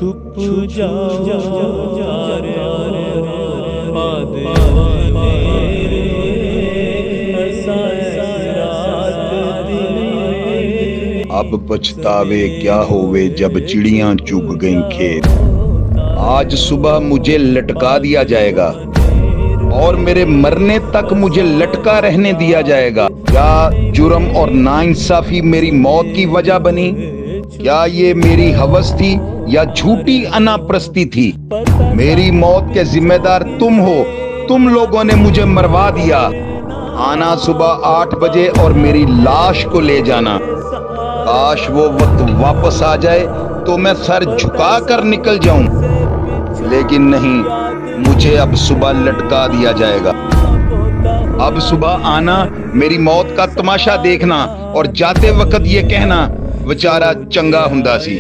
छुप जाओ अब पछतावे क्या होवे जब चिड़ियां चुग गईं खेत। आज सुबह मुझे लटका दिया जाएगा और मेरे मरने तक मुझे लटका रहने दिया जाएगा। क्या जुर्म और नाइंसाफी मेरी मौत की वजह बनी? क्या ये मेरी हवस थी या झूठी अनाप्रस्ती थी? मेरी मौत के जिम्मेदार तुम हो। तुम लोगों ने मुझे मरवा दिया। आना सुबह 8 बजे और मेरी लाश को ले जाना। काश वो वक्त वापस आ जाए तो मैं सर झुका कर निकल जाऊं, लेकिन नहीं, मुझे अब सुबह लटका दिया जाएगा। अब सुबह आना, मेरी मौत का तमाशा देखना और जाते वक्त ये कहना बेचारा चंगा हुंदा सी।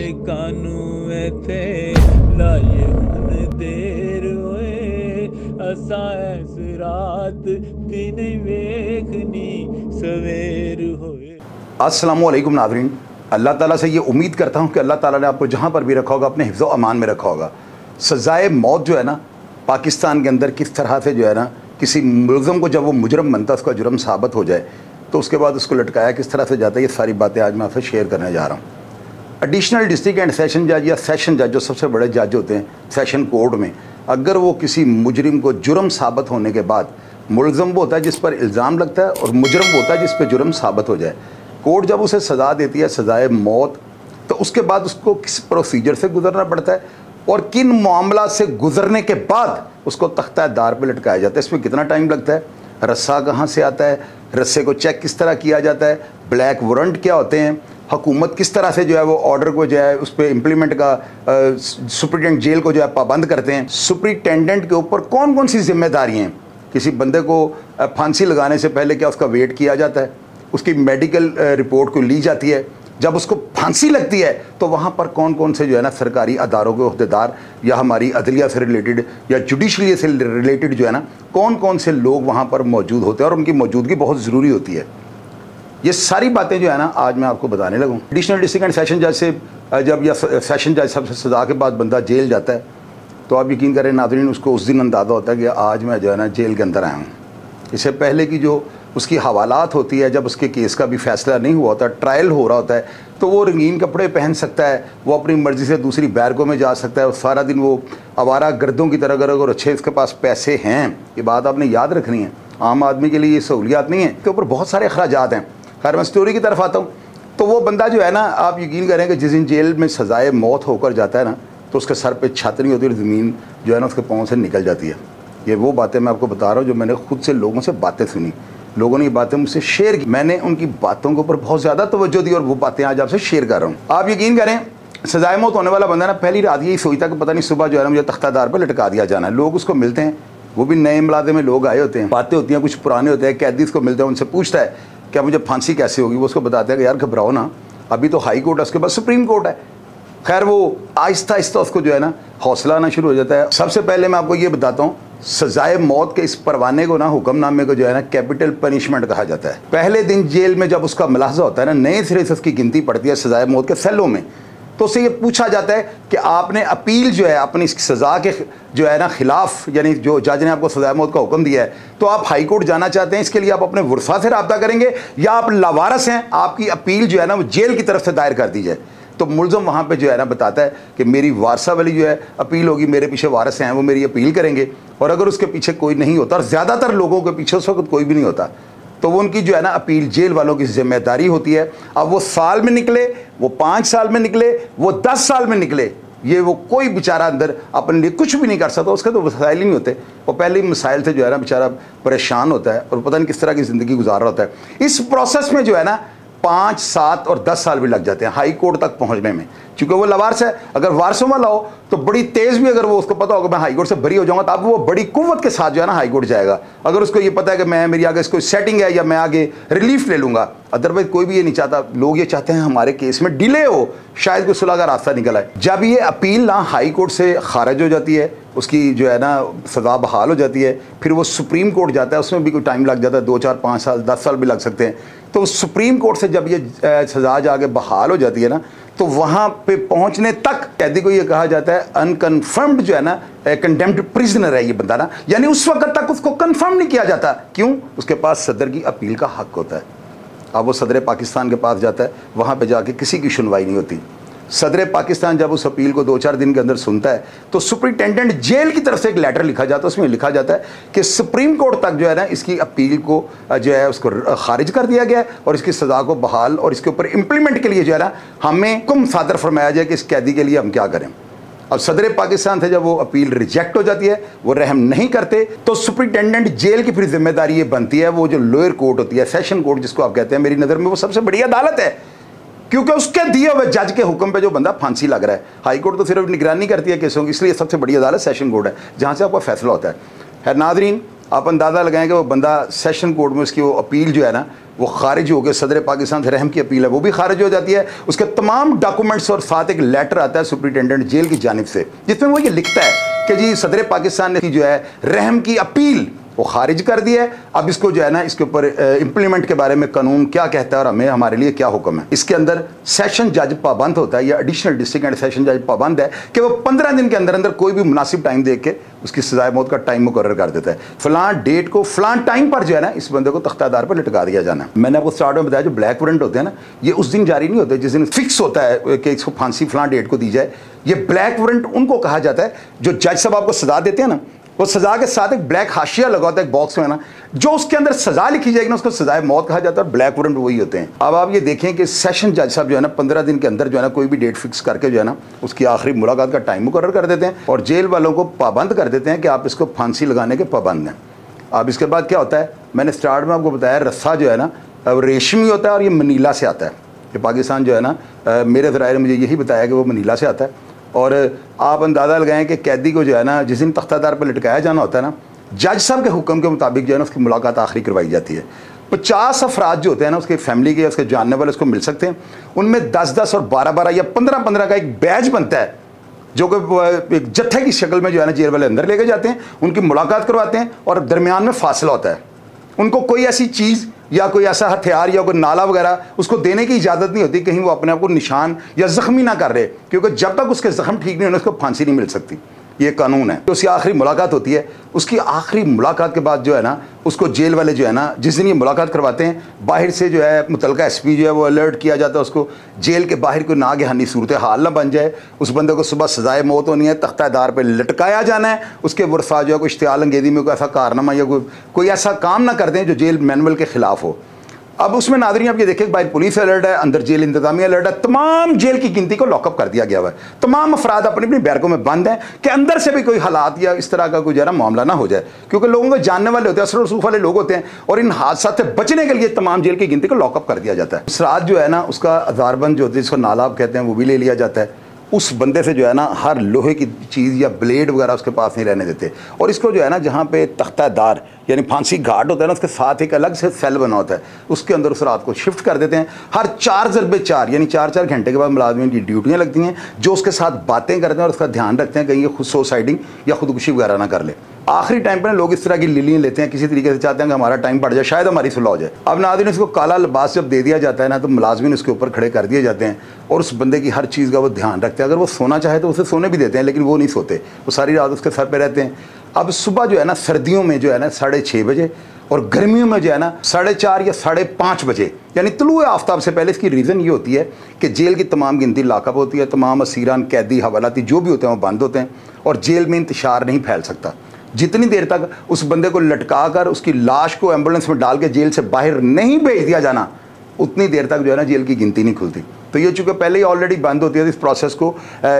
अस्सलामुअलैकुम नाज़रीन, अल्लाह ताला से ये उम्मीद करता हूँ कि अल्लाह ताला ने आपको जहाँ पर भी रखा होगा अपने हिफ्ज़ व अमान में रखा होगा। सज़ाए मौत जो है ना, पाकिस्तान के अंदर किस तरह से जो है ना, किसी मुलज़म को जब वो मुजरम बनता है, उसका जुर्म साबित हो जाए तो उसके बाद उसको लटकाया किस तरह से जाता है, ये सारी बातें आज मैं आपसे शेयर करने जा रहा हूँ। एडिशनल डिस्ट्रिक्ट एंड सेशन जज या सेशन जज, जो सबसे बड़े जज होते हैं सेशन कोर्ट में, अगर वो किसी मुजरिम को जुर्म साबित होने के बाद, मुलज़म वो होता है जिस पर इल्ज़ाम लगता है और मुजरम वो होता है जिस पर जुर्म साबित हो जाए, कोर्ट जब उसे सज़ा देती है, सज़ाए मौत, तो उसके बाद उसको किस प्रोसीजर से गुजरना पड़ता है और किन मामला से गुजरने के बाद उसको तख्ता दार पे लटकाया जाता है, इसमें कितना टाइम लगता है, रस्सा कहाँ से आता है, रस्से को चेक किस तरह किया जाता है, ब्लैक वारंट क्या होते हैं, हुकूमत किस तरह से जो है वो ऑर्डर को जो है उस पर इम्प्लीमेंट का सुप्रिटेंडेंट जेल को जो है पाबंद करते हैं, सुप्रिटेंडेंट के ऊपर कौन कौन सी जिम्मेदारियाँ हैं, किसी बंदे को फांसी लगाने से पहले क्या उसका वेट किया जाता है, उसकी मेडिकल रिपोर्ट को ली जाती है, जब उसको फांसी लगती है तो वहाँ पर कौन कौन से जो है ना सरकारी अदारों के अहदेदार या हमारी अदलिया से रिलेटेड या जुडिशरी से रिलेटेड जो है ना कौन कौन से लोग वहाँ पर मौजूद होते हैं और उनकी मौजूदगी बहुत ज़रूरी होती है। ये सारी बातें जो है ना आज मैं आपको बताने लगूँ। एडिशनल डिस्ट्रिक्ट एंड सेशन जज से जब या सेशन जज सबसे सज़ा के बाद बंदा जेल जाता है तो आप यकीन करें नाज़रीन, उसको उस दिन अंदाज़ा होता है कि आज मैं जो है ना जेल के अंदर आया हूँ। इससे पहले की जो उसकी हवालात होती है, जब उसके केस का भी फैसला नहीं हुआ होता, ट्रायल हो रहा होता है, तो वो रंगीन कपड़े पहन सकता है, वो अपनी मर्ज़ी से दूसरी बैरकों में जा सकता है और सारा दिन वो आवारा गर्दों की तरह, अगर अच्छे इसके पास पैसे हैं, ये बात आपने याद रखनी है, आम आदमी के लिए ये सहूलियात नहीं है, इसके ऊपर बहुत सारे अखराजात हैं। खैर मैं स्टोरी की तरफ आता हूँ। तो वो बंदा जो है ना, आप यकीन करें कि जिस दिन जेल में सज़ाए मौत होकर जाता है ना, तो उसके सर पर छत नहीं होती और ज़मीन जो है ना उसके पाँव से निकल जाती है। ये वो बातें मैं आपको बता रहा हूँ जो मैंने खुद से लोगों से बातें सुनी, लोगों ने ये बातें मुझसे शेयर की, मैंने उनकी बातों के ऊपर बहुत ज़्यादा तवज्जो दी और वो बातें आज आपसे शेयर कर रहा हूँ। आप यकीन करें, सज़ाए मौत होने वाला बंदा ना पहली रात यही सोचता कि पता नहीं सुबह जो है ना मुझे तख्तादार पर लटका दिया जाना है। लोग उसको मिलते हैं, वो भी नए मुलाज़े में लोग आए होते हैं, बातें होती हैं, कुछ पुराने होते हैं, कैदी उसको मिलते हैं, उनसे पूछता है क्या मुझे फांसी कैसे होगी, वो उसको बताते हैं कि यार घबराओ ना, अभी तो हाई कोर्ट है, उसके बाद सुप्रीम कोर्ट है। खैर वो आहिस्ता आहिस्ता उसको जो है ना हौसला आना शुरू हो जाता है। सबसे पहले मैं आपको ये बताता हूँ, सजाए मौत के इस परवाने को ना, हुक्मनामे को जो है ना कैपिटल पनिशमेंट कहा जाता है। पहले दिन जेल में जब उसका मुलाहजा होता है ना, नए सिरे से उसकी गिनती पड़ती है सजाए मौत के सेलों में, तो उससे ये पूछा जाता है कि आपने अपील जो है अपनी सज़ा के जो है ना खिलाफ, यानी जो जज ने आपको सजाए मौत का हुक्म दिया है, तो आप हाई कोर्ट जाना चाहते हैं, इसके लिए आप अपने वर्सा से रब्ता करेंगे या आप लावारस हैं, आपकी अपील जो है ना वो जेल की तरफ से दायर कर दी जाए। तो मुलज़म वहाँ पे जो है ना बताता है कि मेरी वारसा वाली जो है अपील होगी, मेरे पीछे वारस हैं, वो मेरी अपील करेंगे। और अगर उसके पीछे कोई नहीं होता, और ज़्यादातर लोगों के पीछे उस वक्त कोई भी नहीं होता, तो वो उनकी जो है ना अपील जेल वालों की जिम्मेदारी होती है। अब वो साल में निकले, वो 5 साल में निकले, वो 10 साल में निकले, ये वो कोई बेचारा अंदर अपने लिए कुछ भी नहीं कर सकता, उसके तो मसाइल ही नहीं होते, वो पहले ही मसाइल से जो है ना बेचारा परेशान होता है और पता नहीं किस तरह की ज़िंदगी गुजार रहा होता है। इस प्रोसेस में जो है ना 5, 7 और 10 साल भी लग जाते हैं हाई कोर्ट तक पहुंचने में, क्योंकि वो लवारस है। अगर वारसों वाला हो तो बड़ी तेज़ भी, अगर वो उसको पता होगा मैं हाई कोर्ट से बरी हो जाऊंगा, तो अब वो बड़ी कुव्वत के साथ जो है ना हाई कोर्ट जाएगा। अगर उसको ये पता है कि मैं मेरी आगे इसको सेटिंग है या मैं आगे रिलीफ ले लूँगा, अदरवाइज कोई भी ये नहीं चाहता। लोग ये चाहते हैं हमारे केस में डिले हो, शायद कोई सुलह का रास्ता निकल आए। जब ये अपील ना हाई कोर्ट से खारिज हो जाती है, उसकी जो है ना सज़ा बहाल हो जाती है, फिर वो सुप्रीम कोर्ट जाता है, उसमें भी कोई टाइम लग जाता है, 2, 4, 5 साल 10 साल भी लग सकते हैं। तो सुप्रीम कोर्ट से जब ये सज़ा जाके बहाल हो जाती है ना, तो वहाँ पे पहुँचने तक कैदी को ये कहा जाता है अनकन्फर्म्ड जो है ना कंडेम्ड प्रिजनर है ये बंदा ना, यानी उस वक्त तक उसको कन्फर्म नहीं किया जाता। क्यों? उसके पास सदर की अपील का हक होता है। अब वो सदर पाकिस्तान के पास जाता है, वहाँ पे जाके किसी की सुनवाई नहीं होती। सदर पाकिस्तान जब उस अपील को 2-4 दिन के अंदर सुनता है, तो सुपरिटेंडेंट जेल की तरफ से एक लेटर लिखा जाता है। उसमें लिखा जाता है कि सुप्रीम कोर्ट तक जो है ना इसकी अपील को जो है उसको खारिज कर दिया गया है और इसकी सज़ा को बहाल और इसके ऊपर इम्प्लीमेंट के लिए जो है ना हमें हुक्म सादर फरमाया जाए कि इस कैदी के लिए हम क्या करें। अब सदर पाकिस्तान से जब वो अपील रिजेक्ट हो जाती है, वो रहम नहीं करते, तो सुपरिटेंडेंट जेल की फिर जिम्मेदारी ये बनती है, वो जो लोअर कोर्ट होती है, सेशन कोर्ट जिसको आप कहते हैं, मेरी नज़र में वो सबसे बड़ी अदालत है, क्योंकि उसके दिए हुए जज के हुक्म पे जो बंदा फांसी लग रहा है। हाई कोर्ट तो सिर्फ निगरानी करती है केसों की, इसलिए सबसे बड़ी अदालत सेशन कोर्ट है, जहाँ से आपका फैसला होता है। नाज़रीन, आप अंदाज़ा लगाएं कि वो बंदा सेशन कोर्ट में उसकी वो अपील जो है ना वो खारिज हो गया, सदर पाकिस्तान से रहम की अपील है वो भी खारिज हो जाती है। उसके तमाम डॉक्यूमेंट्स और साथ एक लेटर आता है सुपरिटेंडेंट जेल की जानिब से, जिसमें वो ये लिखता है कि जी सदर पाकिस्तान ने जो है रहम की अपील वो खारिज कर दी है। अब इसको जो है ना इसके ऊपर इम्प्लीमेंट के बारे में कानून क्या कहता है और हमें हमारे लिए क्या हुक्म है। इसके अंदर सेशन जज पाबंद होता है या एडिशनल डिस्ट्रिक्ट एंड सेशन जज पाबंद है कि वो 15 दिन के अंदर अंदर कोई भी मुनासिब टाइम देख के उसकी सजाए मौत का टाइम मुकर्रर कर देता है। फलां डेट को फलां टाइम पर जो है ना इस बंदे को तख्तादार पर लटका दिया जाना है। मैंने आपको स्टार्ट में बताया जो ब्लैक वारंट होते हैं ना, ये उस दिन जारी नहीं होते जिस दिन फिक्स होता है कि इसको फांसी फलां डेट को दी जाए। ये ब्लैक वारंट उनको कहा जाता है जो जज साहब आपको सजा देते हैं ना, वो सजा के साथ एक ब्लैक हाशिया लगा होता है एक बॉक्स में ना, जो उसके अंदर सजा लिखी जाएगी ना उसको सजाए मौत कहा जाता है और ब्लैक वारंट वही होते हैं। अब आप ये देखें कि सेशन जज साहब जो है ना 15 दिन के अंदर जो है ना कोई भी डेट फिक्स करके जो है ना उसकी आखिरी मुलाकात का टाइम मुकर्रर कर देते हैं और जेल वालों को पाबंद कर देते हैं कि आप इसको फांसी लगाने के पाबंद हैं। अब इसके बाद क्या होता है, मैंने स्टार्ट में आपको बताया रस्सा जो है ना रेशमी होता है और ये मनीला से आता है। ये पाकिस्तान जो है ना मेरे ज़राए ने मुझे यही बताया कि वो मनीला से आता है। और आप अंदाज़ा लगाएं कि कैदी को जो है ना जिस दिन तख्तादार पर लटकाया जाना होता है ना, जज साहब के हुक्म के मुताबिक जो है ना उसकी मुलाकात आखिरी करवाई जाती है। 50 अफराद जो होते हैं ना उसके फैमिली के उसके जानने वाले उसको मिल सकते हैं। उनमें 10-10 और 12-12 या 15-15 का एक बैच बनता है जो कि एक जत्थे की शक्ल में जो है ना जेल वाले अंदर लेके जाते हैं, उनकी मुलाकात करवाते हैं और दरमियान में फासला होता है। उनको कोई ऐसी चीज़ या कोई ऐसा हथियार या कोई नाला वगैरह उसको देने की इजाज़त नहीं होती, कहीं वो अपने आप को निशान या ज़ख्मी ना कर रहे, क्योंकि जब तक उसके ज़ख्म ठीक नहीं होने उसको फांसी नहीं मिल सकती। ये कानून है। तो उसकी आखिरी मुलाकात होती है। उसकी आखिरी मुलाकात के बाद जो है ना उसको जेल वाले जो है ना जिस दिन ये मुलाकात करवाते हैं, बाहर से जो है मुतलका एसपी जो है वो अलर्ट किया जाता है उसको, जेल के बाहर कोई नागहानी सूरत हाल ना बन जाए। उस बंदे को सुबह सजाए मौत होनी है, तख्तादार पर लटकाया जाना है। उसके वर्फा जो है कोई इश्तियाल अंगेज़ी में कोई ऐसा कारनामा या कोई ऐसा काम ना कर दें जो जेल मैनुअल के ख़िलाफ़ हो। अब उसमें नाज़रीन आप ये देखें, बाहर पुलिस अलर्ट है, अंदर जेल इंतजामिया अलर्ट है, तमाम जेल की गिनती को लॉकअप कर दिया गया हुआ है। तमाम अफराद अपनी अपनी बैरकों में बंद हैं कि अंदर से भी कोई हालात या इस तरह का कोई जरा मामला ना हो जाए, क्योंकि लोगों को जानने वाले होते हैं, असर रसूख वाले लोग होते हैं, और इन हादसा से बचने के लिए तमाम जेल की गिनती को लॉकअप कर दिया जाता है। उस रात जो है ना उसका अजारबंद जो होती है जिसको नालाब कहते हैं वो भी ले लिया जाता है। उस बंदे से जो है ना हर लोहे की चीज़ या ब्लेड वगैरह उसके पास नहीं रहने देते। और इसको जो है ना जहाँ पे तख्तादार यानी फांसी घाट होता है ना उसके साथ एक अलग से सेल बना होता है, उसके अंदर उस रात को शिफ्ट कर देते हैं। हर 4x4 यानी 4-4 घंटे के बाद मुलाजमीन की ड्यूटियाँ लगती हैं जो उसके साथ बातें करते हैं और उसका ध्यान रखते हैं कहीं ये खुद सुसाइडिंग या खुदकुशी वगैरह ना कर ले। आखिरी टाइम पर लोग इस तरह की लिलियाँ लेते हैं, किसी तरीके से चाहते हैं कि हमारा टाइम बढ़ जाए, शायद हमारी सुलह हो जाए। अब नाज़रीन इसको काला लिबास जब दे दिया जाता है ना तो मुलाजमीन उसके ऊपर खड़े कर दिए जाते हैं और उस बंदे की हर चीज़ का वो ध्यान रखते हैं। अगर वो सोना चाहे तो उसे सोने भी देते हैं, लेकिन वो नहीं सोते, वो सारी रात उसके सर पर रहते हैं। अब सुबह जो है ना सर्दियों में जो है ना 6:30 बजे और गर्मियों में जो है ना 4:30 या 5:30 बजे यानी तुलुए आफ्ताब से पहले। इसकी रीज़न ये होती है कि जेल की तमाम गिनती लाकअप होती है, तमाम असीरान कैदी हवालाती जो भी होते हैं वो बंद होते हैं और जेल में इंतशार नहीं फैल सकता। जितनी देर तक उस बंदे को लटका कर उसकी लाश को एम्बुलेंस में डाल के जेल से बाहर नहीं भेज दिया जाना, उतनी देर तक जो है ना जेल की गिनती नहीं खुलती। तो ये चूँकि पहले ही ऑलरेडी बंद होती है, इस प्रोसेस को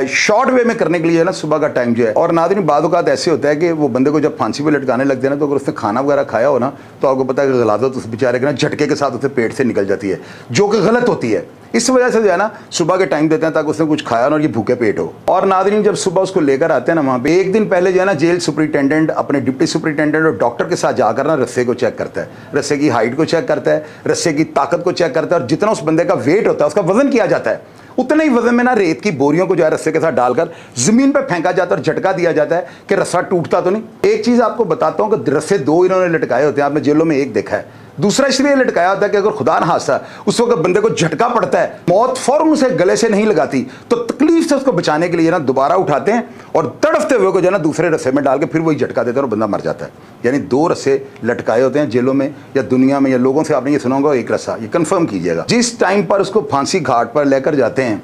शॉर्ट वे में करने के लिए है ना सुबह का टाइम जो है। और नाज़रीन बाद औक़ात ऐसे होता है कि वो बंदे को जब फांसी पे लटकाने लगते हैं ना तो अगर उसने खाना वगैरह खाया हो ना तो आपको पता है कि गलाजत उस बेचारे के ना झटके के साथ उसे पेट से निकल जाती है, जो कि गलत होती है। इस वजह से जो है ना सुबह के टाइम देते हैं ताकि उसने कुछ खाया ना और ये भूखे पेट हो। और नाज़रीन जब सुबह उसको लेकर आते हैं ना वहाँ पे, एक दिन पहले जो है ना जेल सुपरिटेंडेंट अपने डिप्टी सुपरिटेंडेंट और डॉक्टर के साथ जाकर ना रस्से को चेक करता है, रस्से की हाइट को चेक करता है, रस्से की ताकत को चेक करता है, और जितना उस बंदे का वेट होता है उसका वजन किया जाता है, उतने ही वजन में ना रेत की बोरियों को जो है रस्से के साथ डालकर जमीन पर फेंका जाता है और झटका दिया जाता है कि रस्सा टूटता तो नहीं। एक चीज़ आपको बताता हूँ कि रस्से 2 इन्होंने लटकाए होते हैं, आपने जेलों में एक देखा है, दूसरा इसलिए लटकाया होता है कि अगर खुदा न हादसा उस वक्त बंदे को झटका पड़ता है, मौत फौरन उसे गले से नहीं लगाती, तो तकलीफ से उसको बचाने के लिए ना दोबारा उठाते हैं और तड़फते हुए को जो है ना दूसरे रस्से में डाल के फिर वही झटका देते हैं और बंदा मर जाता है। यानी 2 रस्से लटकाए होते हैं जेलों में या दुनिया में, या लोगों से आपने ये सुना होगा एक रस्सा, ये कंफर्म कीजिएगा। जिस टाइम पर उसको फांसी घाट पर लेकर जाते हैं,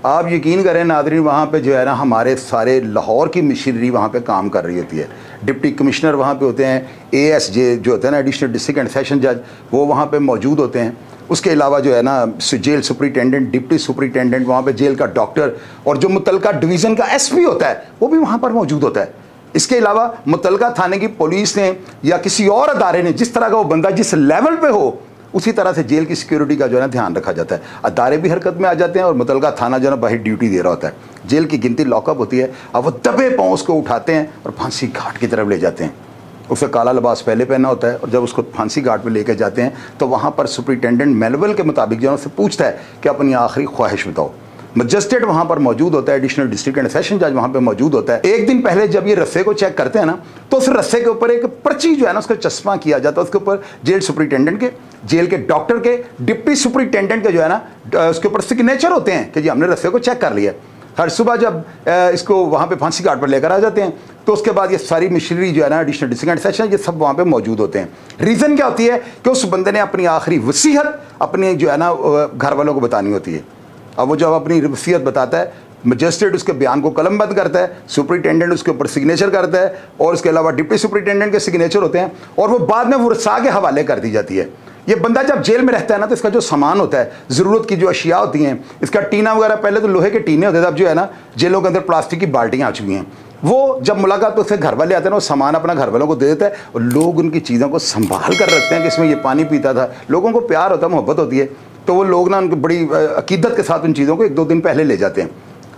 आप यकीन करें नादरीन, वहाँ पे जो है ना हमारे सारे लाहौर की मशीनरी वहाँ पे काम कर रही होती है। डिप्टी कमिश्नर वहाँ पे होते हैं, ASJ जो होते हैं ना एडिशनल डिस्ट्रिक्ट एंड सेशन जज, वो वहाँ पे मौजूद होते हैं। उसके अलावा जो है ना जेल सुपरिटेंडेंट, डिप्टी सुपरिटेंडेंट, वहाँ पे जेल का डॉक्टर और जो मुतलका डिवीज़न का SP होता है वो भी वहाँ पर मौजूद होता है। इसके अलावा मुतलका थाने की पुलिस ने या किसी और अदारे ने, जिस तरह का वो बंदा जिस लेवल पे हो, उसी तरह से जेल की सिक्योरिटी का जो है ना ध्यान रखा जाता है। अदारे भी हरकत में आ जाते हैं और मुतलका थाना जो है ना बाहर ड्यूटी दे रहा होता है। जेल की गिनती लॉकअप होती है, अब वो दबे पाँव उसको उठाते हैं और फांसी घाट की तरफ ले जाते हैं। उसे काला लिबास पहले पहनना होता है और जब उसको फांसी घाट पे लेकर जाते हैं तो वहाँ पर सुपरिटेंडेंट मैनुअल के मुताबिक जो है उससे पूछता है कि अपनी आखिरी ख्वाहिश बताओ। मजिस्ट्रेट वहाँ पर मौजूद होता है, एडिशनल डिस्ट्रिक्ट एंड सेशन जज वहाँ पे मौजूद होता है। एक दिन पहले जब ये रस्से को चेक करते हैं ना, तो उस रस्से के ऊपर एक पर्ची जो है ना उसका चश्मा किया जाता है, उसके ऊपर जेल सुपरिटेंडेंट के, जेल के डॉक्टर के, डिप्टी सुपरिटेंडेंट के जो है ना उसके ऊपर सिग्नेचर होते हैं कि जी हमने रस्से को चेक कर लिया। हर सुबह जब इसको वहाँ पे फांसी घाट पर लेकर आ जाते हैं तो उसके बाद ये सारी मशीनरी जो है ना एडिशनल डिस्ट्रिक्ट एंड सेशन, ये सब वहाँ पे मौजूद होते हैं। रीज़न क्या होती है कि उस बंदे ने अपनी आखिरी वसीयत अपने जो है ना घर वालों को बतानी होती है। अब वो जब अपनी वसीयत बताता है, मजिस्ट्रेट उसके बयान को कलमबंद करता है, सुपरिटेंडेंट उसके ऊपर सिग्नेचर करता है और उसके अलावा डिप्टी सुपरिटेंडेंट के सिग्नेचर होते हैं और वो बाद में वरसा के हवाले कर दी जाती है। ये बंदा जब जेल में रहता है ना तो इसका जो सामान होता है, ज़रूरत की जो अशिया होती हैं, इसका टीना वगैरह, पहले तो लोहे के टीने होते थे, अब जो है ना जेलों के अंदर प्लास्टिक की बाल्टियाँ आ चुकी हैं। वो जब मुलाकात तो उससे घर वाले आते हैं ना, वो सामान अपना घर वालों को दे देता है और लोग उनकी चीज़ों को संभाल कर रखते हैं कि इसमें ये पानी पीता था। लोगों को प्यार होता है, मोहब्बत होती है, तो वो लोग ना उनको बड़ी अकीदत के साथ उन चीज़ों को 1-2 दिन पहले ले जाते हैं।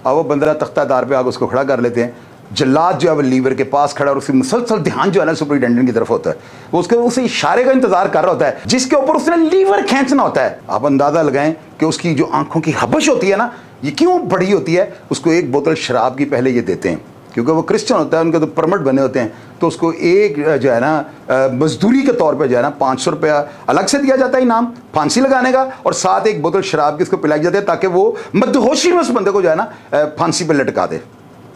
अब वो बंदरा तख्तादार पे आकर उसको खड़ा कर लेते हैं। जल्लाद जो है वो लीवर के पास खड़ा और उसकी मुसलसल ध्यान जो है ना सुपरिटेंडेंट की तरफ होता है। वो उसके उसे इशारे का इंतजार कर रहा होता है जिसके ऊपर उसने लीवर खींचना होता है। आप अंदाज़ा लगाएं कि उसकी जो आंखों की हबश होती है ना, ये क्यों बड़ी होती है। उसको 1 बोतल शराब की पहले ये देते हैं, क्योंकि वो क्रिश्चियन होता है, उनके तो परमिट बने होते हैं, तो उसको एक जो है ना मजदूरी के तौर पे जो है ना 500 रुपया अलग से दिया जाता है इनाम फांसी लगाने का, और साथ 1 बोतल शराब की उसको पिलाई जाती है ताकि वो मदहोशी में उस बंदे को जो है ना फांसी पर लटका दे।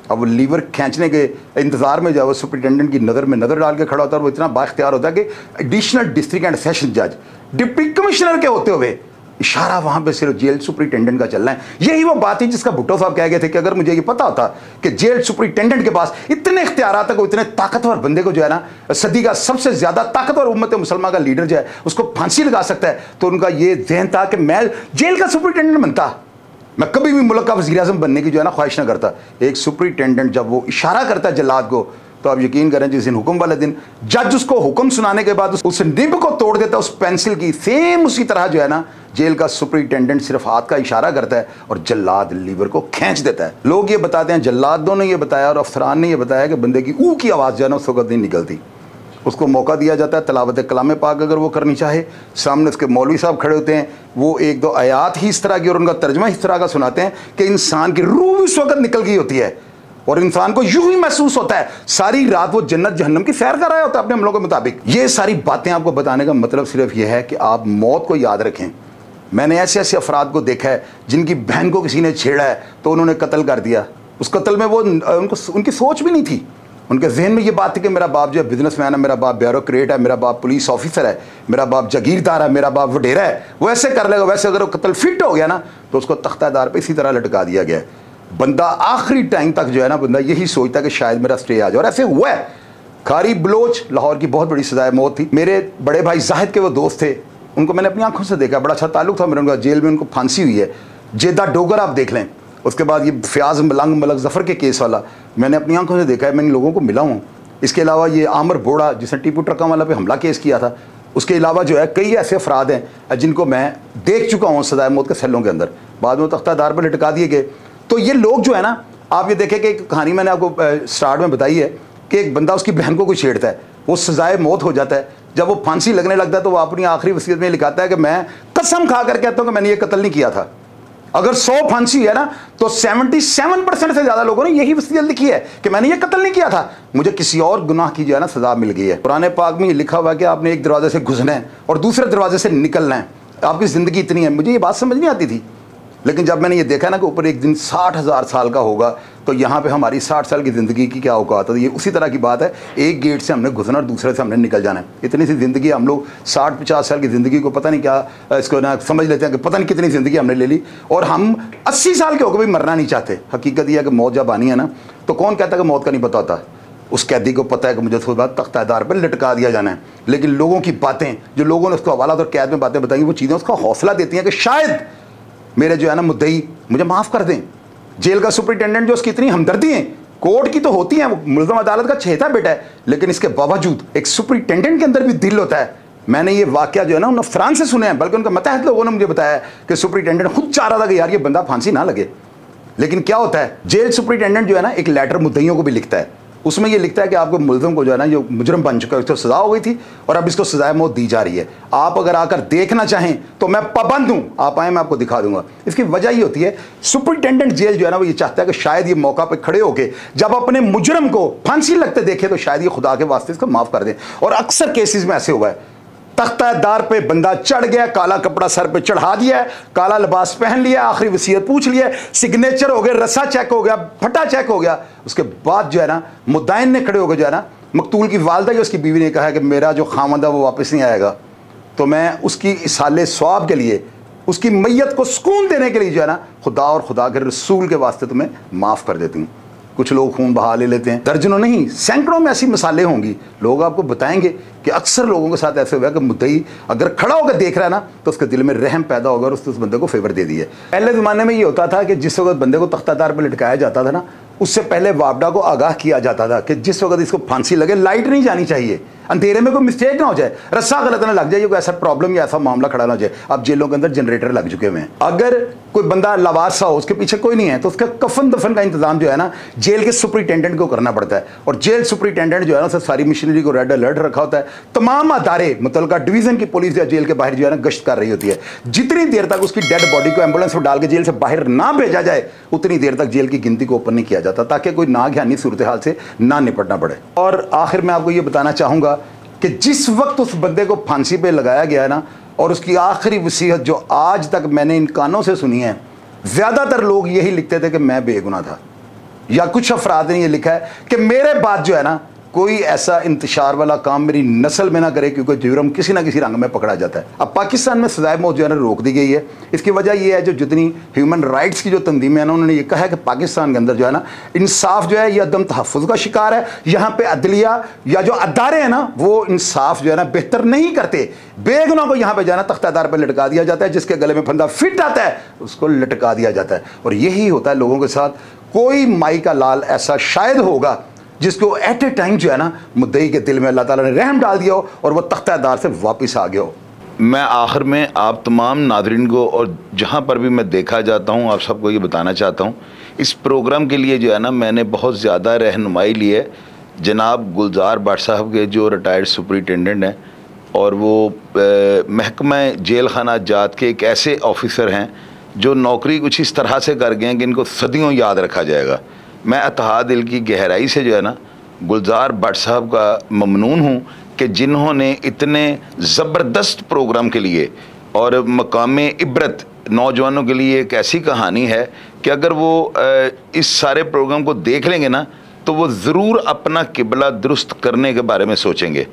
अब वो लीवर खींचने के इंतज़ार में जो है वो सुपरिटेंडेंट की नज़र में नज़र डाल के खड़ा होता है और वो इतना बाख्तियार होता है कि एडिशनल डिस्ट्रिक्ट एंड सेशन जज, डिप्टी कमिश्नर के होते हुए इशारा वहाँ पे सिर्फ जेल सुपरिटेंडेंट का चलना है। यही वो बात है जिसका भुट्टो साहब कह गए थे कि अगर मुझे ये पता होता कि जेल सुपरिटेंडेंट के पास इतने इख्तियारात है, इतने ताकतवर बंदे को जो है ना सदी का सबसे ज़्यादा ताकतवर उम्मत मुसलमान का लीडर जो है उसको फांसी लगा सकता है, तो उनका ये जहन था कि मैं जेल का सुपरिटेंडेंट बनता, मैं कभी भी मुल्क का वज़ीर आज़म बनने की जो है ना ख्वाहिश ना करता। एक सुपरिटेंडेंट जब वो इशारा करता है जल्लाद को, तो आप यकीन करें जिस दिन हुक्म वाले दिन जज उसको हुक्म सुनाने के बाद उस निब को तोड़ देता है उस पेंसिल की, सेम उसी तरह जो है ना जेल का सुपरिटेंडेंट सिर्फ हाथ का इशारा करता है और जल्लाद लीवर को खींच देता है। लोग ये बताते हैं, जल्लादों ने ये बताया और अफसरान ने ये बताया कि बंदे की ऊ की आवाज़ जो है ना उस वक्त नहीं निकलती। उसको मौका दिया जाता है तलावत कलाम पाक अगर वो करनी चाहे, सामने उसके मौलवी साहब खड़े होते हैं, वो 1-2 आयात ही इस तरह की और उनका तर्जमा इस तरह का सुनाते हैं कि इंसान की रूह उस वक्त निकल गई होती है और इंसान को यूं ही महसूस होता है सारी रात वो जन्नत जहन्नम की सैर कर रहा होता है अपने अमलों के मुताबिक। ये सारी बातें आपको बताने का मतलब सिर्फ ये है कि आप मौत को याद रखें। मैंने ऐसे ऐसे अफराद को देखा है जिनकी बहन को किसी ने छेड़ा है तो उन्होंने कत्ल कर दिया। उस कत्ल में वो उनकी सोच भी नहीं थी, उनके जहन में ये बात थी कि मेरा बाप जो है बिजनेसमैन है, मेरा बाप ब्यूरोक्रेट है, मेरा बाप पुलिस ऑफिसर है, मेरा बाप जागीरदार है, मेरा बाप वडेरा है, वो ऐसे कर लेगा। वैसे अगर वो कत्ल फिट हो गया ना तो उसको तख्तादार पे इसी तरह लटका दिया गया है। बंदा आखिरी टाइम तक जो है ना बंदा यही सोचता है कि शायद मेरा स्टे आ जाए, और ऐसे हुआ है। कारी बलोच लाहौर की बहुत बड़ी सजाए मौत थी। मेरे बड़े भाई जाहिद के वो दोस्त थे, उनको मैंने अपनी आंखों से देखा, बड़ा अच्छा ताल्लुक था मेरा उनका। जेल में उनको फांसी हुई है। जेदा डोगर आप देख लें, उसके बाद ये फ़याज़ मलंग मलक ज़फ़र के केस वाला मैंने अपनी आंखों से देखा है, मैंने लोगों को मिला हूँ। इसके अलावा ये आमर बोड़ा जिसने टीपू ट्रका वाला पे हमला केस किया था, उसके अलावा जो है कई ऐसे अफराद हैं जिनको मैं देख चुका हूँ सजाए मौत के सेलों के अंदर, बाद में तख्तादार पर लटका दिए गए। तो ये लोग जो है ना, आप ये देखें कि एक कहानी मैंने आपको स्टार्ट में बताई है कि एक बंदा उसकी बहन को कोई छेड़ता है, वो सजाए मौत हो जाता है। जब वो फांसी लगने लगता है तो वो अपनी आखिरी वसीयत में लिखाता है कि मैं कसम खा कर कहता हूँ कि मैंने ये कत्ल नहीं किया था। अगर 100 फांसी है ना तो 77% से ज्यादा लोगों ने यही वसीयत लिखी है कि मैंने ये कत्ल नहीं किया था, मुझे किसी और गुनाह की जो है ना सजा मिल गई है। कुरान पाक में ये लिखा हुआ है कि आपने एक दरवाजे से घुसना है और दूसरे दरवाजे से निकलना है। आपकी जिंदगी इतनी है। मुझे ये बात समझ नहीं आती थी, लेकिन जब मैंने ये देखा ना कि ऊपर एक दिन 60,000 साल का होगा, तो यहाँ पे हमारी 60 साल की ज़िंदगी की क्या औकात है। ये उसी तरह की बात है, एक गेट से हमने घुसना और दूसरे से हमने निकल जाना है। इतनी सी ज़िंदगी हम लोग 60-50 साल की ज़िंदगी को पता नहीं क्या इसको ना समझ लेते हैं कि पता नहीं कितनी ज़िंदगी हमने ले ली, और हम 80 साल के होकर भी मरना नहीं चाहते। हकीकत यह है कि मौत जब आनी है ना, तो कौन कहता है कि मौत का नहीं पता होता। उस कैदी को पता है कि मुझे उसके बाद तख्तादार पर लटका दिया जाना है, लेकिन लोगों की बातें, जो लोगों ने उसको हवाला और कैद में बातें बताई, वो चीज़ें उसका हौसला देती हैं कि शायद मेरे जो है ना मुद्दई मुझे माफ़ कर दें। जेल का सुपरिटेंडेंट जो उसकी इतनी हमदर्दी है, कोर्ट की तो होती है, वो मुल्ज़म अदालत का चहेता बेटा है, लेकिन इसके बावजूद एक सुपरिटेंडेंट के अंदर भी दिल होता है। मैंने ये वाकया जो है ना उन अफरान से सुने हैं, बल्कि उनके मतहत लोगों ने मुझे बताया कि सुपरिटेंडेंट खुद चाह रहा था कि यार ये बंदा फांसी ना लगे। लेकिन क्या होता है, जेल सुपरिटेंडेंट जो है ना एक लेटर मुद्दइयों को भी लिखता है। उसमें ये लिखता है कि आपको मुल्ज़म को जो है ना, जो मुजरम बन चुका है, उसको सज़ा हो गई थी और अब इसको सज़ाए मौत दी जा रही है। आप अगर आकर देखना चाहें तो मैं पाबंद हूँ, आप आए मैं आपको दिखा दूंगा। इसकी वजह ये होती है, सुपरिटेंडेंट जेल जो है ना वो ये चाहता है कि शायद ये मौका पे खड़े होके जब अपने मुजरम को फांसी लगते देखे तो शायद ये खुदा के वास्ते इसको माफ़ कर दें। और अक्सर केसेस में ऐसे हुआ है, तख्तादार पे बंदा चढ़ गया, काला कपड़ा सर पे चढ़ा दिया, काला लिबास पहन लिया, आखिरी वसीयत पूछ लिया, सिग्नेचर हो गया, रस्सा चेक हो गया, फटा चेक हो गया। उसके बाद जो है ना मुद्दाइन ने खड़े होकर जो है ना, मकतूल की वालदा या उसकी बीवी ने कहा है कि मेरा जो खामदा वो वापस नहीं आएगा, तो मैं उसकी इसाले स्वाब के लिए, उसकी मैयत को सुकून देने के लिए जो है ना, खुदा और खुदा के रसूल के वास्ते तुम्हें माफ़ कर देती हूँ। कुछ लोग खून बहा ले लेते हैं, दर्जनों नहीं सैकड़ों में ऐसी मिसालें होंगी। लोग आपको बताएंगे कि अक्सर लोगों के साथ ऐसे हुआ कि मुद्दई अगर खड़ा होकर देख रहा है ना, तो उसके दिल में रहम पैदा होगा और उसने उस बंदे को फेवर दे दिया। पहले ज़माने में ये होता था कि जिस वक्त बंदे को तख्तादार पर लटकाया जाता था ना, उससे पहले वापडा को आगाह किया जाता था कि जिस वक्त इसको फांसी लगे लाइट नहीं जानी चाहिए, अंधेरे में कोई मिस्टेक ना हो जाए, रस्सा गलत ना लग जाए, कोई ऐसा प्रॉब्लम या ऐसा मामला खड़ा ना हो जाए। अब जेलों के अंदर जनरेटर लग चुके हुए हैं। अगर कोई बंदा लवारसा हो, उसके पीछे कोई नहीं है, तो उसका कफन दफन का इंतजाम जो है ना जेल के सुपरिटेंडेंट को करना पड़ता है। और जेल सुपरिटेंडेंट जो है ना उसने सारी मशीनरी को रेड अलर्ट रखा होता है। तमाम अदारे मुतल्लिका डिवीजन की पुलिस या जेल के बाहर जो है ना गश्त कर रही होती है। जितनी देर तक उसकी डेड बॉडी को एम्बुलेंस में डाल के जेल से बाहर ना भेजा जाए, उतनी देर तक जेल की गिनती को ओपन नहीं किया जाता, ताकि कोई नागहानी सूरत हाल से ना निपटना पड़े। और आखिर में आपको ये बताना चाहूँगा कि जिस वक्त उस बंदे को फांसी पे लगाया गया है ना, और उसकी आखिरी वसीयत जो आज तक मैंने इन कानों से सुनी है, ज़्यादातर लोग यही लिखते थे कि मैं बेगुनाह था, या कुछ अफराद ने ये लिखा है कि मेरे बाद जो है ना कोई ऐसा इंतशार वाला काम मेरी नस्ल में ना करे, क्योंकि जुर्म किसी ना किसी रंग में पकड़ा जाता है। अब पाकिस्तान में सजाए मौत जो है ना रोक दी गई है। इसकी वजह यह है, जो जितनी ह्यूमन राइट्स की जो तंजीमें हैं ना, उन्होंने ये कहा है कि पाकिस्तान के अंदर जो है ना इंसाफ जो है ये अदम तहफ़्फ़ुज़ का शिकार है। यहाँ पे अदलिया या जो अदारे हैं ना वो इंसाफ जो है ना बेहतर नहीं करते। बेगुनाह को यहाँ पे जाना तख्तादार पर लटका दिया जाता है, जिसके गले में फंदा फिट आता है उसको लटका दिया जाता है। और यही होता है लोगों के साथ। कोई माई का लाल ऐसा शायद होगा जिसको एट ए टाइम जो है ना मुद्दई के दिल में अल्लाह ताला ने रहम डाल दिया हो और वह तख्तादार से वापस आ गया हो। मैं आखिर में आप तमाम नाज़रीन को और जहाँ पर भी मैं देखा जाता हूँ, आप सबको ये बताना चाहता हूँ, इस प्रोग्राम के लिए जो है ना मैंने बहुत ज़्यादा रहनुमाई ली है जनाब गुलजार भट्ट साहब के, जो रिटायर्ड सुपरिटेंडेंट हैं और वो महकमा जेल खाना जात के एक ऐसे ऑफिसर हैं जो नौकरी कुछ इस तरह से कर गए हैं कि इनको सदियों याद रखा जाएगा। मैं अतहा दिल की गहराई से जो है ना गुलजार भट्ट साहब का ममनून हूँ कि जिन्होंने इतने ज़बरदस्त प्रोग्राम के लिए और मकाम इबरत नौजवानों के लिए एक ऐसी कहानी है कि अगर वो इस सारे प्रोग्राम को देख लेंगे ना तो वो ज़रूर अपना किबला दुरुस्त करने के बारे में सोचेंगे।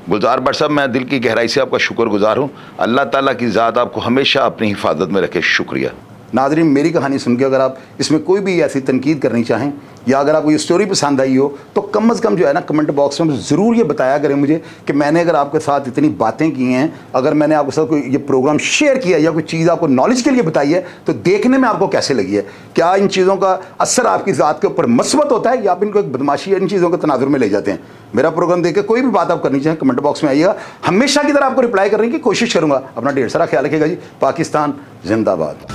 गुलजार भट्ट साहब, मैं दिल की गहराई से आपका शुक्रगुजार हूँ। अल्लाह ताला की ज़ात आपको हमेशा अपनी हिफाजत में रखे। शुक्रिया। नाज़रीन, मेरी कहानी सुन के अगर आप इसमें कोई भी ऐसी तनकीद करनी चाहें या अगर आपको ये स्टोरी पसंद आई हो तो कम से कम जो है ना कमेंट बॉक्स में ज़रूर ये बताया करें मुझे कि मैंने अगर आपके साथ इतनी बातें की हैं, अगर मैंने आपके साथ कोई ये प्रोग्राम शेयर किया या कोई चीज़ आपको नॉलेज के लिए बताई है तो देखने में आपको कैसे लगी है, क्या इन चीज़ों का असर आपकी ज़ात के ऊपर मस्बत होता है या आप इनको एक बदमाशी या इन चीज़ों को तनाजुर में ले जाते हैं। मेरा प्रोग्राम देख के कोई भी बात आप करनी चाहें कमेंट बॉक्स में आइएगा, हमेशा की तरह आपको रिप्लाई करने की कोशिश करूँगा। अपना ढेर सारा ख्याल रखिएगा जी। पाकिस्तान जिंदाबाद।